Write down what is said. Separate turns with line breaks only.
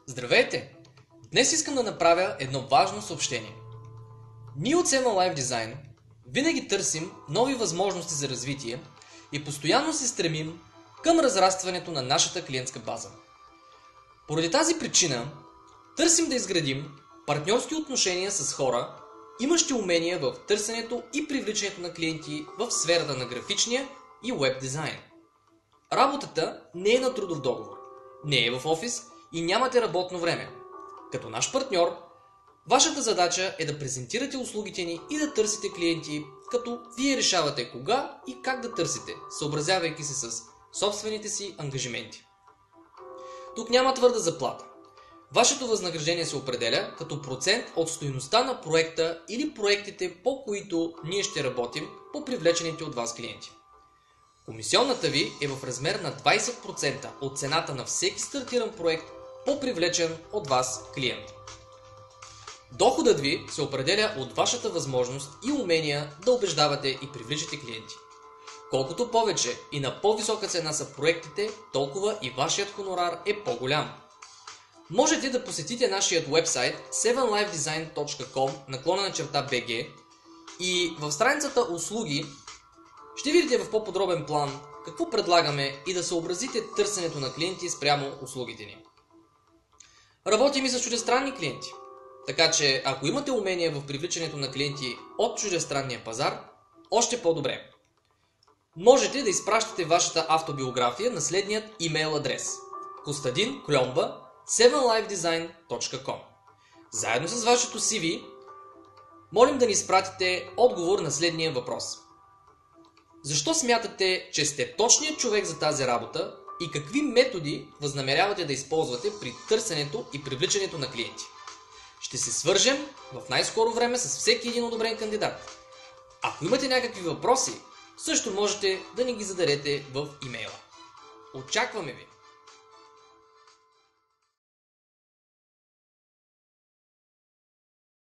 Здравейте! Днес искам да направя едно важно съобщение. Ние от 7 Life Design винаги търсим нови възможности за развитие и постоянно се стремим към разрастването на нашата клиентска база. Поради тази причина търсим да изградим партньорски отношения с хора, имащи умения в търсенето и привличането на клиенти в сферата на графичния и веб дизайн. Работата не е на трудов договор, не е в офис и нямате работно време. Като наш партньор, вашата задача е да презентирате услугите ни и да търсите клиенти, като вие решавате кога и как да търсите, съобразявайки се с собствените си ангажименти. Тук няма твърда заплата. Вашето възнаграждение се определя като процент от стойността на проекта или проектите, по които ние ще работим по привлечените от вас клиенти. Комисионната ви е в размер на 20% от цената на всеки стартиран проект по привлечен от вас клиент. Доходът ви се определя от вашата възможност и умения да убеждавате и привличате клиенти. Колкото повече и на по-висока цена са проектите, толкова и вашият хонорар е по-голям. Можете да посетите нашият уебсайт 7lifedesign.com/bg и в страницата услуги ще видите в по-подробен план какво предлагаме и да съобразите търсенето на клиенти спрямо услугите ни. Работим и с чуждестранни клиенти, така че ако имате умения в привличането на клиенти от чуждестранния пазар, още по-добре. Можете да изпращате вашата автобиография на следният имейл адрес: kostadinklomba@7lifedesign.com. Заедно с вашето CV молим да ни изпратите отговор на следния въпрос: защо смятате, че сте точният човек за тази работа и какви методи възнамерявате да използвате при търсенето и привличането на клиенти? Ще се свържем в най-скоро време с всеки един одобрен кандидат. Ако имате някакви въпроси, също можете да ни ги зададете в имейла. Очакваме ви!